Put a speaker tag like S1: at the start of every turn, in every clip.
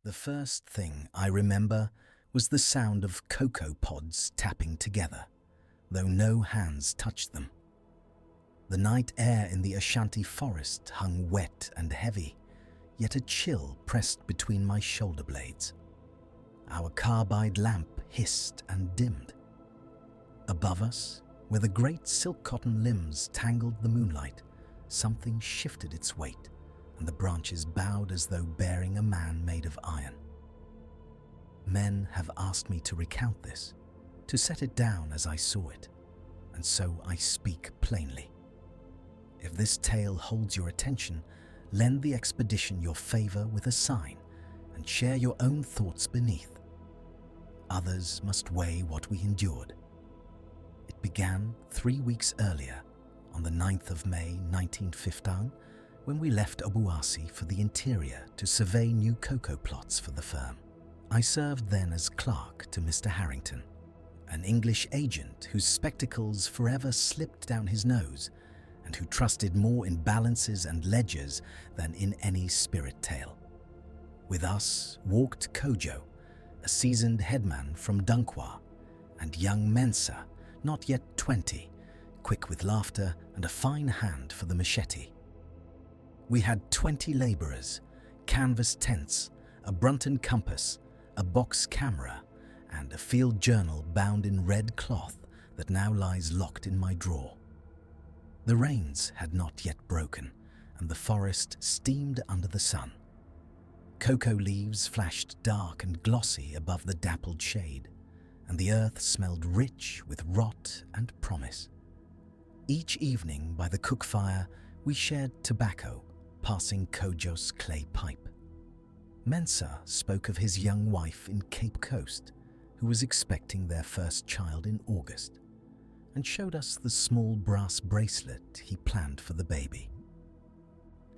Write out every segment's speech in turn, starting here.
S1: The first thing I remember was the sound of cocoa pods tapping together, though no hands touched them. The night air in the Ashanti forest hung wet and heavy, yet a chill pressed between my shoulder blades. Our carbide lamp hissed and dimmed. Above us, where the great silk cotton limbs tangled the moonlight, something shifted its weight, and the branches bowed as though bearing a man made of iron. Men have asked me to recount this, to set it down as I saw it, and so I speak plainly. If this tale holds your attention, lend the expedition your favor with a sign and share your own thoughts beneath. Others must weigh what we endured. It began 3 weeks earlier, on the 9th of May 1915, when we left Obuasi for the interior to survey new cocoa plots for the firm. I served then as clerk to Mr. Harrington, an English agent whose spectacles forever slipped down his nose and who trusted more in balances and ledgers than in any spirit tale. With us walked Kojo, a seasoned headman from Dunkwa, and young Mensa, not yet 20, quick with laughter and a fine hand for the machete. We had 20 labourers, canvas tents, a Brunton compass, a box camera, and a field journal bound in red cloth that now lies locked in my drawer. The rains had not yet broken, and the forest steamed under the sun. Cocoa leaves flashed dark and glossy above the dappled shade, and the earth smelled rich with rot and promise. Each evening by the cook fire, we shared tobacco, passing Kojo's clay pipe. Mensa spoke of his young wife in Cape Coast, who was expecting their first child in August, and showed us the small brass bracelet he planned for the baby.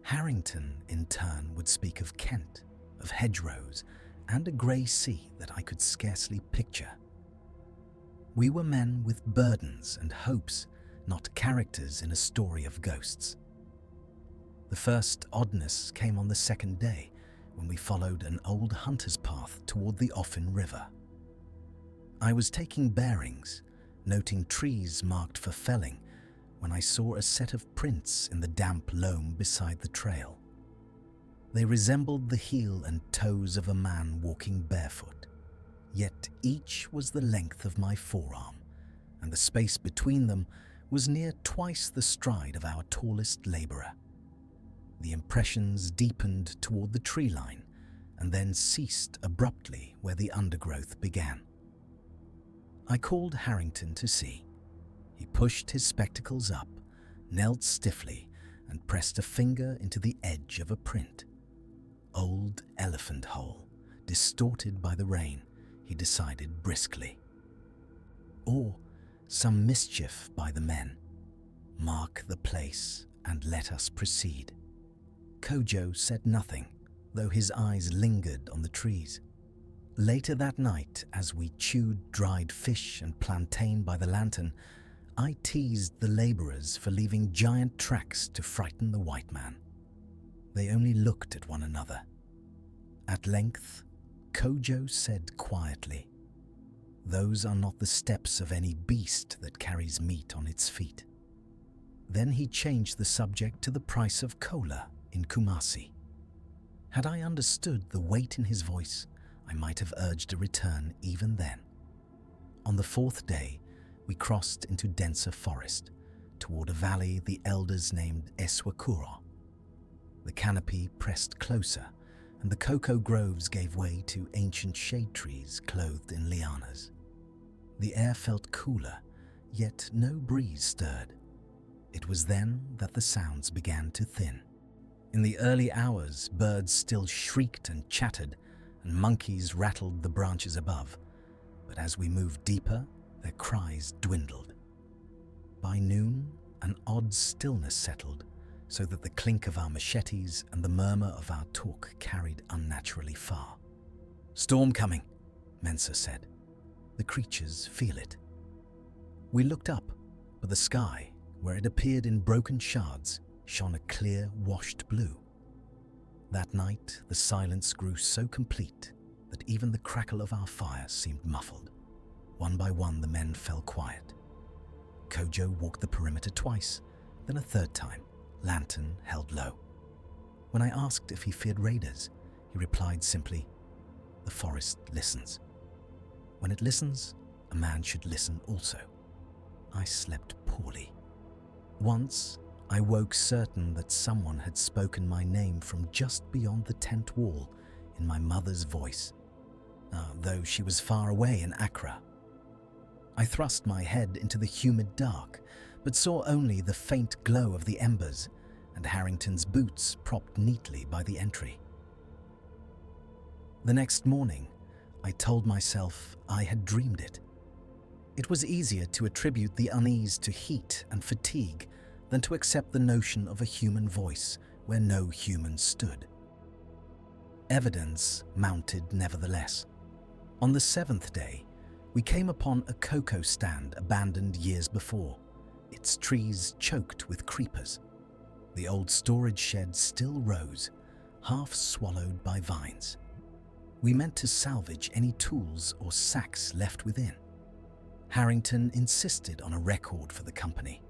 S1: Harrington, in turn, would speak of Kent, of hedgerows, and a grey sea that I could scarcely picture. We were men with burdens and hopes, not characters in a story of ghosts. The first oddness came on the second day, when we followed an old hunter's path toward the Offin River. I was taking bearings, noting trees marked for felling, when I saw a set of prints in the damp loam beside the trail. They resembled the heel and toes of a man walking barefoot, yet each was the length of my forearm, and the space between them was near twice the stride of our tallest labourer. The impressions deepened toward the tree line and then ceased abruptly where the undergrowth began. I called Harrington to see. He pushed his spectacles up, knelt stiffly, and pressed a finger into the edge of a print. Old elephant hole, distorted by the rain, he decided briskly. Or some mischief by the men. Mark the place and let us proceed. Kojo said nothing, though his eyes lingered on the trees. Later that night, as we chewed dried fish and plantain by the lantern, I teased the labourers for leaving giant tracks to frighten the white man. They only looked at one another. At length, Kojo said quietly, "Those are not the steps of any beast that carries meat on its feet." Then he changed the subject to the price of cola in Kumasi. Had I understood the weight in his voice, I might have urged a return even then. On the fourth day, we crossed into denser forest, toward a valley the elders named Eswakura. The canopy pressed closer, and the cocoa groves gave way to ancient shade trees clothed in lianas. The air felt cooler, yet no breeze stirred. It was then that the sounds began to thin. In the early hours, birds still shrieked and chattered, and monkeys rattled the branches above, but as we moved deeper, their cries dwindled. By noon, an odd stillness settled, so that the clink of our machetes and the murmur of our talk carried unnaturally far. "Storm coming," Mensa said. "The creatures feel it." We looked up, but the sky, where it appeared in broken shards, shone a clear, washed blue. That night, the silence grew so complete that even the crackle of our fire seemed muffled. One by one, the men fell quiet. Kojo walked the perimeter twice, then a third time, lantern held low. When I asked if he feared raiders, he replied simply, "The forest listens. When it listens, a man should listen also." I slept poorly. Once, I woke certain that someone had spoken my name from just beyond the tent wall in my mother's voice, though she was far away in Accra. I thrust my head into the humid dark, but saw only the faint glow of the embers and Harrington's boots propped neatly by the entry. The next morning, I told myself I had dreamed it. It was easier to attribute the unease to heat and fatigue than to accept the notion of a human voice where no human stood. Evidence mounted nevertheless. On the 7th day, we came upon a cocoa stand abandoned years before, its trees choked with creepers. The old storage shed still rose, half swallowed by vines. We meant to salvage any tools or sacks left within. Harrington insisted on a record for the company.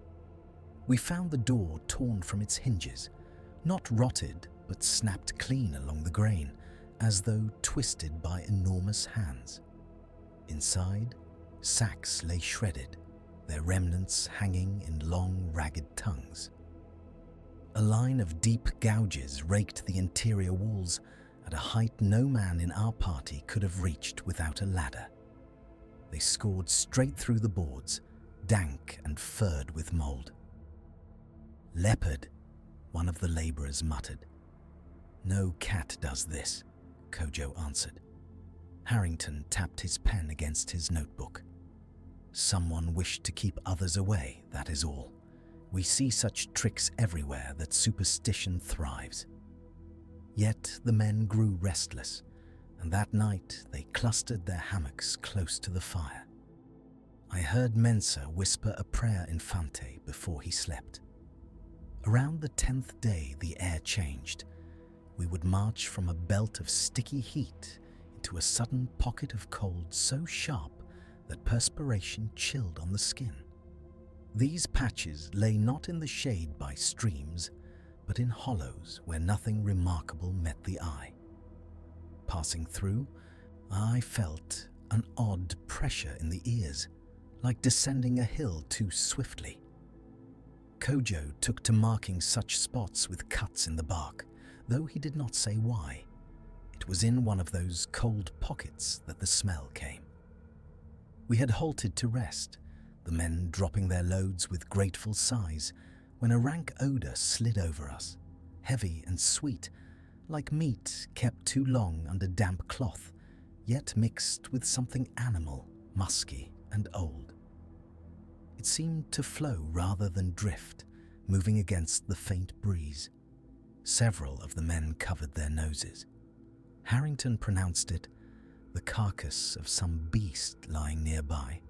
S1: We found the door torn from its hinges, not rotted but snapped clean along the grain, as though twisted by enormous hands. Inside, sacks lay shredded, their remnants hanging in long, ragged tongues. A line of deep gouges raked the interior walls at a height no man in our party could have reached without a ladder. They scored straight through the boards, dank and furred with mold. "Leopard," one of the labourers muttered. "No cat does this," Kojo answered. Harrington tapped his pen against his notebook. "Someone wished to keep others away, that is all. We see such tricks everywhere that superstition thrives." Yet the men grew restless, and that night they clustered their hammocks close to the fire. I heard Mensa whisper a prayer infante before he slept. Around the 10th day the air changed. We would march from a belt of sticky heat into a sudden pocket of cold so sharp that perspiration chilled on the skin. These patches lay not in the shade by streams, but in hollows where nothing remarkable met the eye. Passing through, I felt an odd pressure in the ears, like descending a hill too swiftly. Kojo took to marking such spots with cuts in the bark, though he did not say why. It was in one of those cold pockets that the smell came. We had halted to rest, the men dropping their loads with grateful sighs, when a rank odour slid over us, heavy and sweet, like meat kept too long under damp cloth, yet mixed with something animal, musky and old. It seemed to flow rather than drift, moving against the faint breeze. Several of the men covered their noses. Harrington pronounced it the carcass of some beast lying nearby,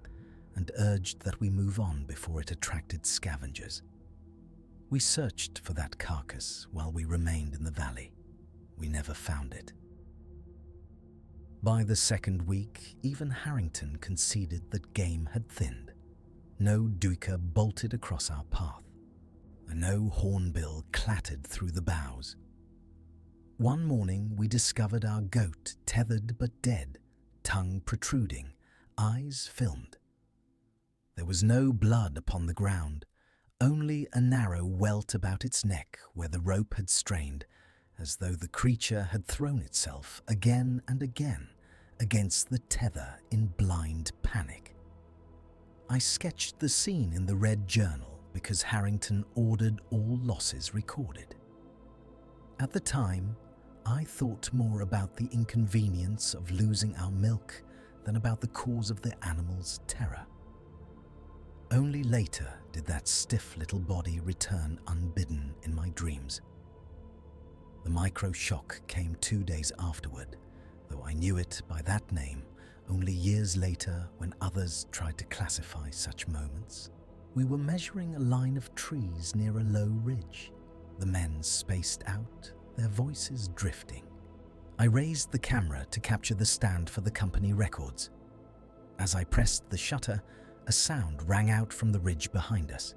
S1: and urged that we move on before it attracted scavengers. We searched for that carcass while we remained in the valley. We never found it. By the 2nd week, even Harrington conceded that game had thinned. No duiker bolted across our path, and no hornbill clattered through the boughs. One morning we discovered our goat tethered but dead, tongue protruding, eyes filmed. There was no blood upon the ground, only a narrow welt about its neck where the rope had strained, as though the creature had thrown itself again and again against the tether in blind panic. I sketched the scene in the red journal because Harrington ordered all losses recorded. At the time, I thought more about the inconvenience of losing our milk than about the cause of the animal's terror. Only later did that stiff little body return unbidden in my dreams. The micro-shock came 2 days afterward, though I knew it by that name only years later when others tried to classify such moments. We were measuring a line of trees near a low ridge, the men spaced out, their voices drifting. I raised the camera to capture the stand for the company records. As I pressed the shutter, a sound rang out from the ridge behind us.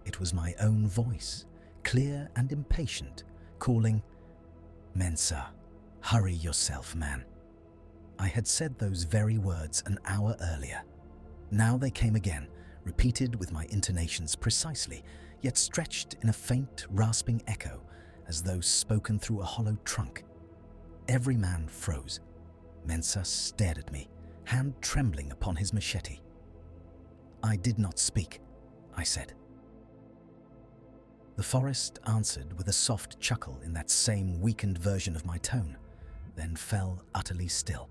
S1: It was my own voice, clear and impatient, calling, "Mensa, hurry yourself, man." I had said those very words an hour earlier. Now they came again, repeated with my intonations precisely, yet stretched in a faint, rasping echo, as though spoken through a hollow trunk. Every man froze. Mensa stared at me, hand trembling upon his machete. "I did not speak," I said. The forest answered with a soft chuckle in that same weakened version of my tone, then fell utterly still.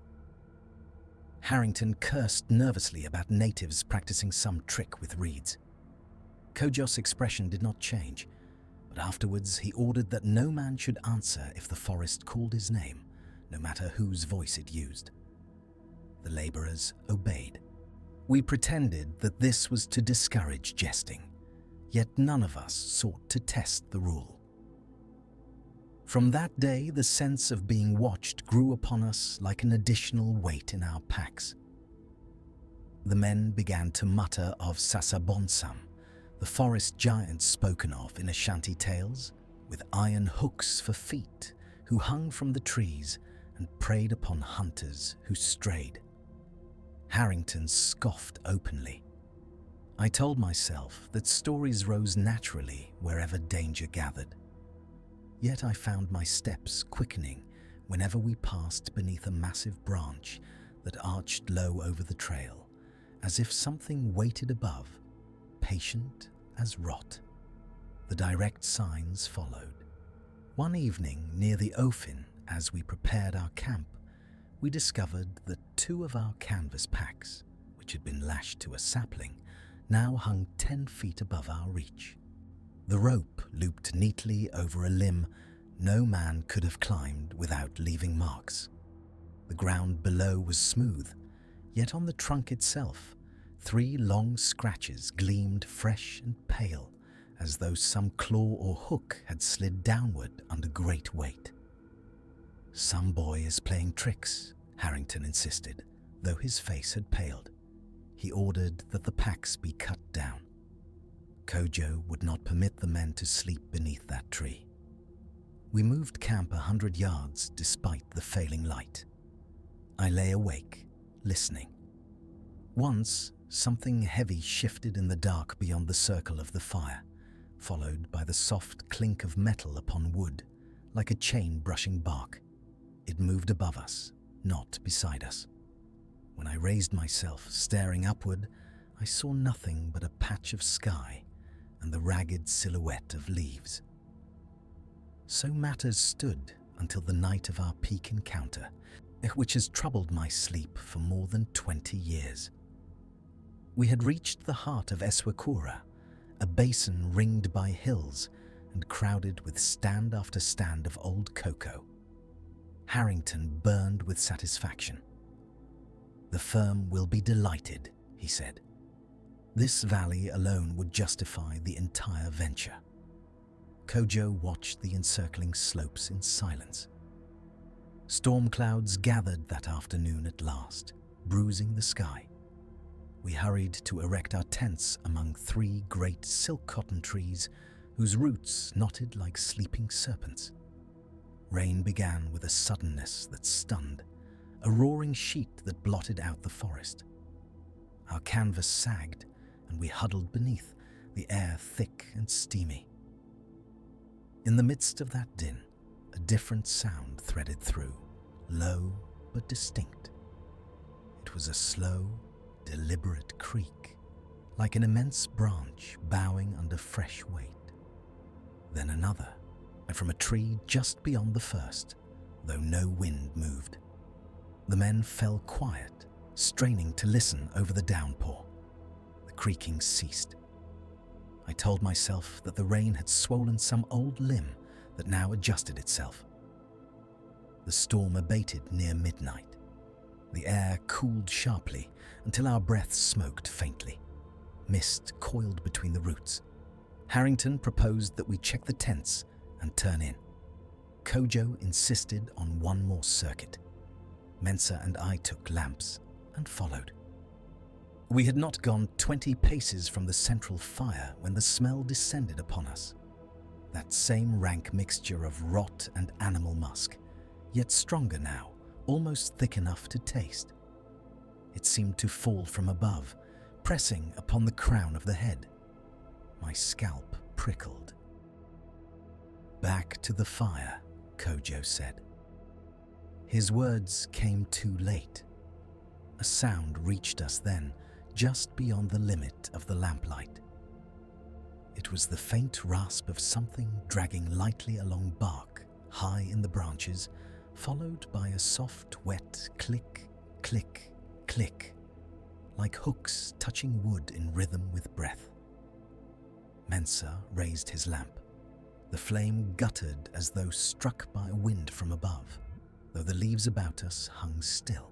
S1: Harrington cursed nervously about natives practicing some trick with reeds. Kojos' expression did not change, but afterwards he ordered that no man should answer if the forest called his name, no matter whose voice it used. The laborers obeyed. We pretended that this was to discourage jesting, yet none of us sought to test the rule. From that day, the sense of being watched grew upon us like an additional weight in our packs. The men began to mutter of Sasabonsam, the forest giant spoken of in Ashanti tales, with iron hooks for feet, who hung from the trees and preyed upon hunters who strayed. Harrington scoffed openly. I told myself that stories rose naturally wherever danger gathered. Yet I found my steps quickening whenever we passed beneath a massive branch that arched low over the trail, as if something waited above, patient as rot. The direct signs followed. One evening near the Ofin, as we prepared our camp, we discovered that 2 of our canvas packs, which had been lashed to a sapling, now hung 10 feet above our reach. The rope looped neatly over a limb no man could have climbed without leaving marks. The ground below was smooth, yet on the trunk itself, 3 long scratches gleamed fresh and pale, as though some claw or hook had slid downward under great weight. "Some boy is playing tricks," Harrington insisted, though his face had paled. He ordered that the packs be cut down. Kojo would not permit the men to sleep beneath that tree. We moved camp 100 yards despite the failing light. I lay awake, listening. Once, something heavy shifted in the dark beyond the circle of the fire, followed by the soft clink of metal upon wood, like a chain brushing bark. It moved above us, not beside us. When I raised myself, staring upward, I saw nothing but a patch of sky and the ragged silhouette of leaves. So matters stood until the night of our peak encounter, which has troubled my sleep for more than 20 years. We had reached the heart of Eswakura, a basin ringed by hills and crowded with stand after stand of old cocoa. Harrington burned with satisfaction. "The firm will be delighted," he said. This valley alone would justify the entire venture. Kojo watched the encircling slopes in silence. Storm clouds gathered that afternoon at last, bruising the sky. We hurried to erect our tents among 3 great silk cotton trees whose roots knotted like sleeping serpents. Rain began with a suddenness that stunned, a roaring sheet that blotted out the forest. Our canvas sagged, and we huddled beneath, the air thick and steamy. In the midst of that din, a different sound threaded through, low but distinct. It was a slow, deliberate creak, like an immense branch bowing under fresh weight. Then another, and from a tree just beyond the first, though no wind moved. The men fell quiet, straining to listen over the downpour. The creaking ceased. I told myself that the rain had swollen some old limb that now adjusted itself. The storm abated near midnight. The air cooled sharply until our breaths smoked faintly. Mist coiled between the roots. Harrington proposed that we check the tents and turn in. Kojo insisted on one more circuit. Mensa and I took lamps and followed. We had not gone 20 paces from the central fire when the smell descended upon us. That same rank mixture of rot and animal musk, yet stronger now, almost thick enough to taste. It seemed to fall from above, pressing upon the crown of the head. My scalp prickled. "Back to the fire," Kojo said. His words came too late. A sound reached us then, just beyond the limit of the lamplight. It was the faint rasp of something dragging lightly along bark, high in the branches, followed by a soft, wet click, click, click, like hooks touching wood in rhythm with breath. Mensa raised his lamp. The flame guttered as though struck by a wind from above, though the leaves about us hung still.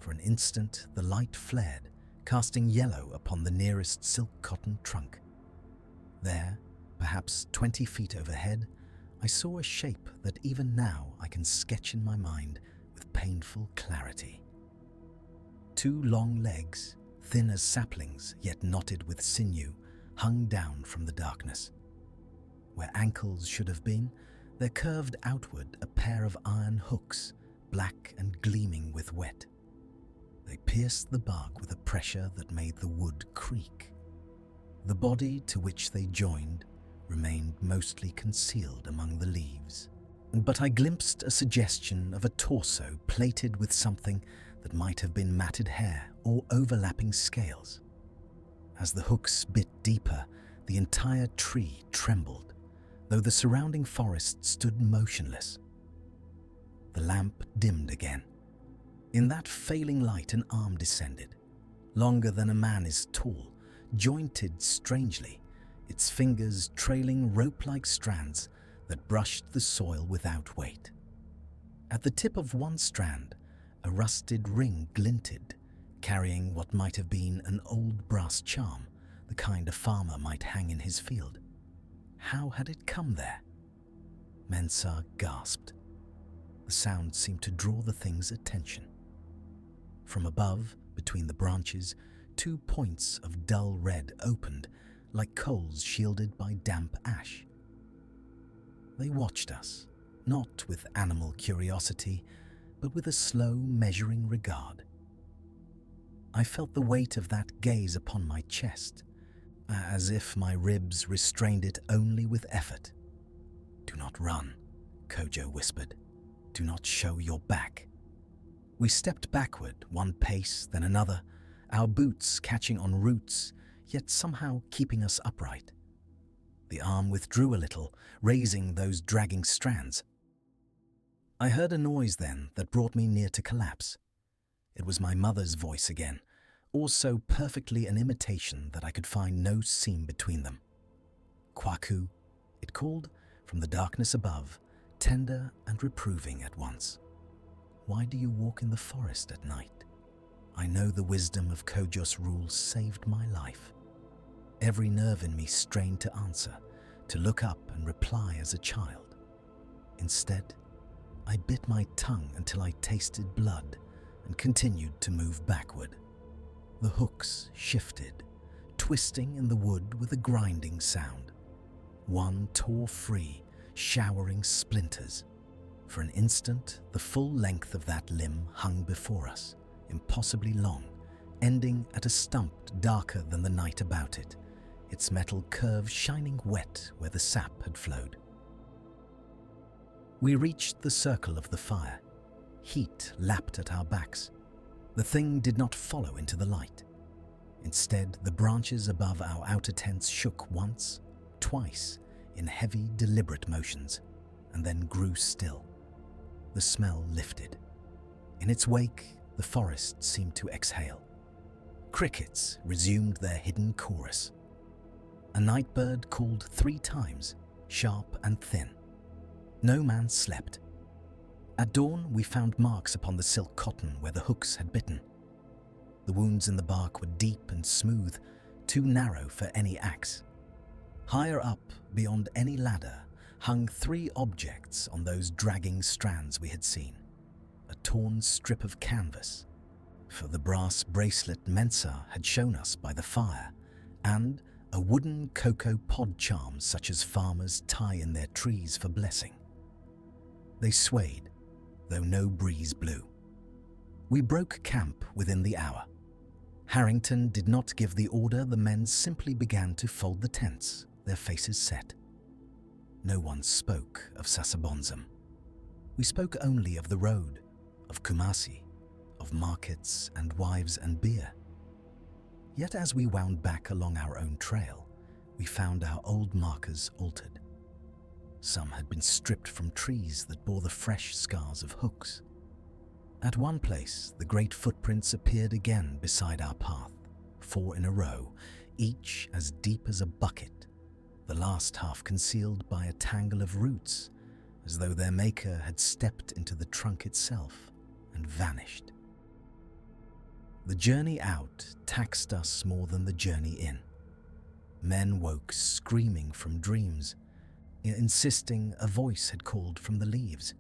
S1: For an instant the light flared, casting yellow upon the nearest silk cotton trunk. There, perhaps 20 feet overhead, I saw a shape that even now I can sketch in my mind with painful clarity. 2 long legs, thin as saplings yet knotted with sinew, hung down from the darkness. Where ankles should have been, there curved outward a pair of iron hooks, black and gleaming with wet. They pierced the bark with a pressure that made the wood creak. The body to which they joined remained mostly concealed among the leaves, but I glimpsed a suggestion of a torso plated with something that might have been matted hair or overlapping scales. As the hooks bit deeper, the entire tree trembled, though the surrounding forest stood motionless. The lamp dimmed again. In that failing light an arm descended, longer than a man is tall, jointed strangely, its fingers trailing rope-like strands that brushed the soil without weight. At the tip of one strand, a rusted ring glinted, carrying what might have been an old brass charm, the kind a farmer might hang in his field. How had it come there? Mensa gasped. The sound seemed to draw the thing's attention. From above, between the branches, 2 points of dull red opened, like coals shielded by damp ash. They watched us, not with animal curiosity, but with a slow, measuring regard. I felt the weight of that gaze upon my chest, as if my ribs restrained it only with effort. "Do not run," Kojo whispered. "Do not show your back." We stepped backward, 1 pace, then another, our boots catching on roots, yet somehow keeping us upright. The arm withdrew a little, raising those dragging strands. I heard a noise then that brought me near to collapse. It was my mother's voice again, also perfectly an imitation that I could find no seam between them. "Kwaku," it called from the darkness above, tender and reproving at once. "Why do you walk in the forest at night?" I know the wisdom of Kojo's rules saved my life. Every nerve in me strained to answer, to look up and reply as a child. Instead, I bit my tongue until I tasted blood and continued to move backward. The hooks shifted, twisting in the wood with a grinding sound. One tore free, showering splinters. For an instant, the full length of that limb hung before us, impossibly long, ending at a stump darker than the night about it, its metal curve shining wet where the sap had flowed. We reached the circle of the fire. Heat lapped at our backs. The thing did not follow into the light. Instead, the branches above our outer tents shook once, twice, in heavy, deliberate motions, and then grew still. The smell lifted. In its wake, the forest seemed to exhale. Crickets resumed their hidden chorus. A night bird called 3 times, sharp and thin. No man slept. At dawn, we found marks upon the silk cotton where the hooks had bitten. The wounds in the bark were deep and smooth, too narrow for any axe. Higher up, beyond any ladder, hung 3 objects on those dragging strands we had seen. A torn strip of canvas for the brass bracelet Mensa had shown us by the fire, and a wooden cocoa pod charm such as farmers tie in their trees for blessing. They swayed, though no breeze blew. We broke camp within the hour. Harrington did not give the order, the men simply began to fold the tents, their faces set. No one spoke of Sasabonsam. We spoke only of the road, of Kumasi, of markets and wives and beer. Yet as we wound back along our own trail, we found our old markers altered. Some had been stripped from trees that bore the fresh scars of hooks. At one place, the great footprints appeared again beside our path, 4 in a row, each as deep as a bucket, the last half concealed by a tangle of roots, as though their maker had stepped into the trunk itself and vanished. The journey out taxed us more than the journey in. Men woke screaming from dreams, insisting a voice had called from the leaves.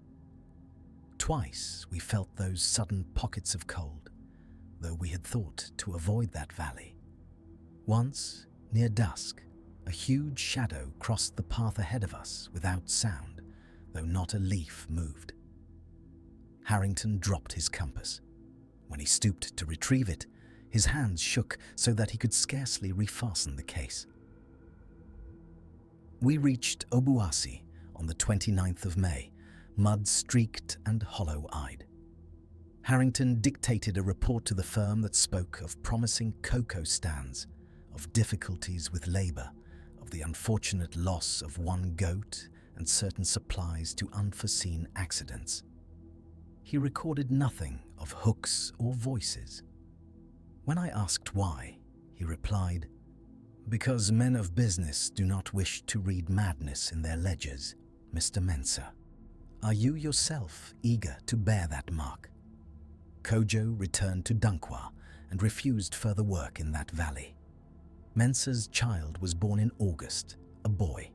S1: Twice we felt those sudden pockets of cold, though we had thought to avoid that valley. Once, near dusk, a huge shadow crossed the path ahead of us without sound, though not a leaf moved. Harrington dropped his compass. When he stooped to retrieve it, his hands shook so that he could scarcely refasten the case. We reached Obuasi on the 29th of May, mud-streaked and hollow-eyed. Harrington dictated a report to the firm that spoke of promising cocoa stands, of difficulties with labour, of the unfortunate loss of 1 goat and certain supplies to unforeseen accidents. He recorded nothing of hooks or voices. When I asked why, he replied, "Because men of business do not wish to read madness in their ledgers, Mr. Mensa. Are you yourself eager to bear that mark?" Kojo returned to Dunkwa and refused further work in that valley. Mensa's child was born in August, a boy.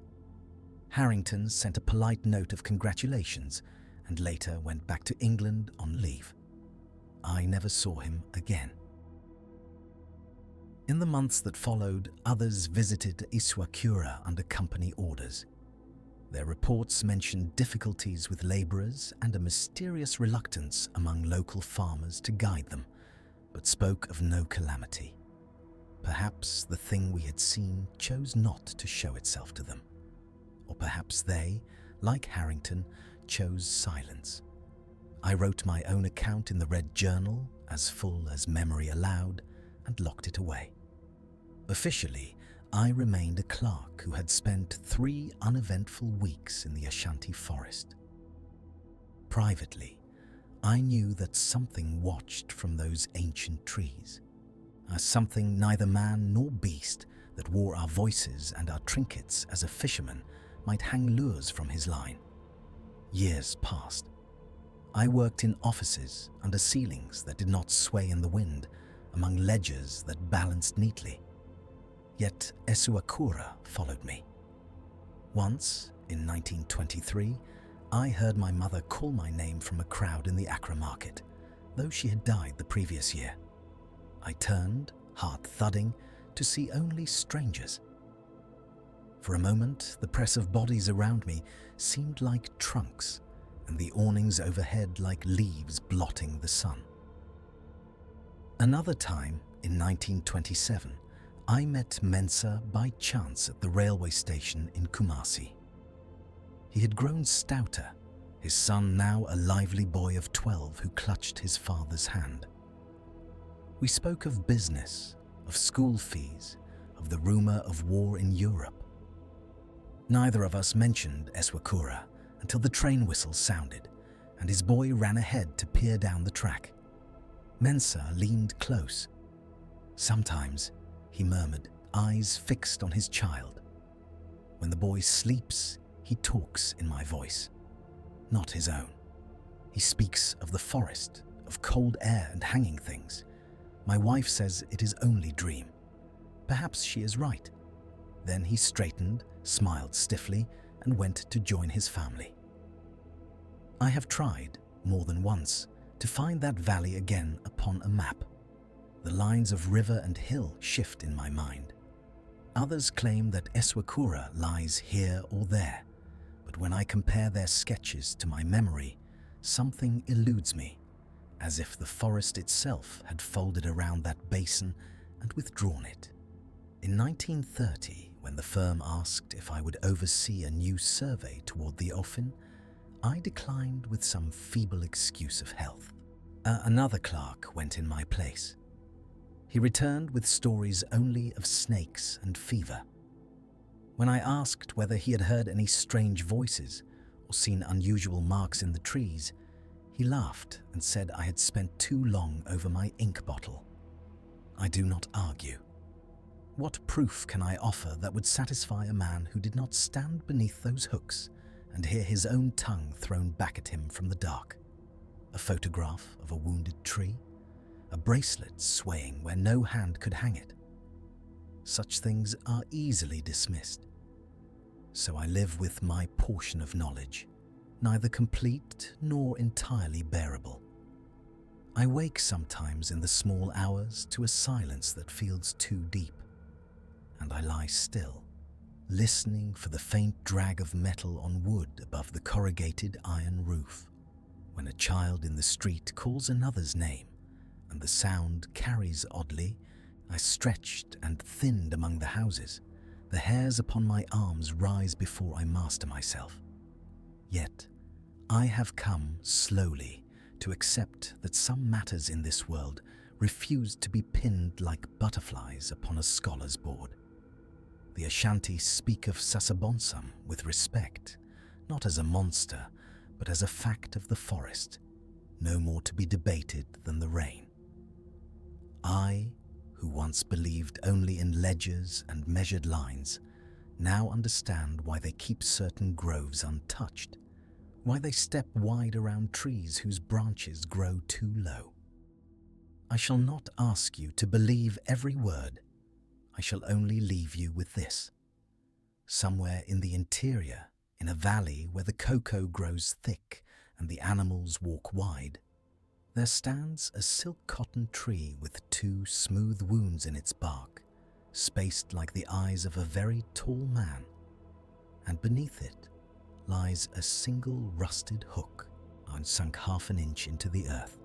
S1: Harrington sent a polite note of congratulations and later went back to England on leave. I never saw him again. In the months that followed, others visited Iswakura under company orders. Their reports mentioned difficulties with labourers and a mysterious reluctance among local farmers to guide them, but spoke of no calamity. Perhaps the thing we had seen chose not to show itself to them. Or perhaps they, like Harrington, chose silence. I wrote my own account in the red journal, as full as memory allowed, and locked it away. Officially, I remained a clerk who had spent 3 uneventful weeks in the Ashanti forest. Privately, I knew that something watched from those ancient trees, a something neither man nor beast that wore our voices and our trinkets as a fisherman might hang lures from his line. Years passed. I worked in offices under ceilings that did not sway in the wind, among ledgers that balanced neatly. Yet Esuakura followed me. Once, in 1923, I heard my mother call my name from a crowd in the Accra market, though she had died the previous year. I turned, heart thudding, to see only strangers. For a moment, the press of bodies around me seemed like trunks, and the awnings overhead like leaves blotting the sun. Another time, in 1927, I met Mensa by chance at the railway station in Kumasi. He had grown stouter, his son now a lively boy of 12 who clutched his father's hand. We spoke of business, of school fees, of the rumour of war in Europe. Neither of us mentioned Eswakura until the train whistle sounded, and his boy ran ahead to peer down the track. Mensa leaned close. "Sometimes," he murmured, eyes fixed on his child. "When the boy sleeps, he talks in my voice, not his own. He speaks of the forest, of cold air and hanging things. My wife says it is only dream. Perhaps she is right." Then he straightened, smiled stiffly, and went to join his family. I have tried, more than once, to find that valley again upon a map. The lines of river and hill shift in my mind. Others claim that Eswakura lies here or there, but when I compare their sketches to my memory, something eludes me, as if the forest itself had folded around that basin and withdrawn it. In 1930, when the firm asked if I would oversee a new survey toward the Ofin, I declined with some feeble excuse of health. Another clerk went in my place. He returned with stories only of snakes and fever. When I asked whether he had heard any strange voices or seen unusual marks in the trees, he laughed and said I had spent too long over my ink bottle. I do not argue. What proof can I offer that would satisfy a man who did not stand beneath those hooks and hear his own tongue thrown back at him from the dark? A photograph of a wounded tree? A bracelet swaying where no hand could hang it? Such things are easily dismissed. So I live with my portion of knowledge, neither complete nor entirely bearable. I wake sometimes in the small hours to a silence that feels too deep, and I lie still, listening for the faint drag of metal on wood above the corrugated iron roof. When a child in the street calls another's name, and the sound carries oddly, I stretched and thinned among the houses. The hairs upon my arms rise before I master myself. Yet, I have come slowly to accept that some matters in this world refuse to be pinned like butterflies upon a scholar's board. The Ashanti speak of Sasabonsam with respect, not as a monster, but as a fact of the forest, no more to be debated than the rain. I, who once believed only in ledgers and measured lines, now understand why they keep certain groves untouched, why they step wide around trees whose branches grow too low. I shall not ask you to believe every word. I shall only leave you with this. Somewhere in the interior, in a valley where the cocoa grows thick and the animals walk wide, there stands a silk cotton tree with two smooth wounds in its bark, spaced like the eyes of a very tall man, and beneath it lies a single rusted hook sunk half an inch into the earth.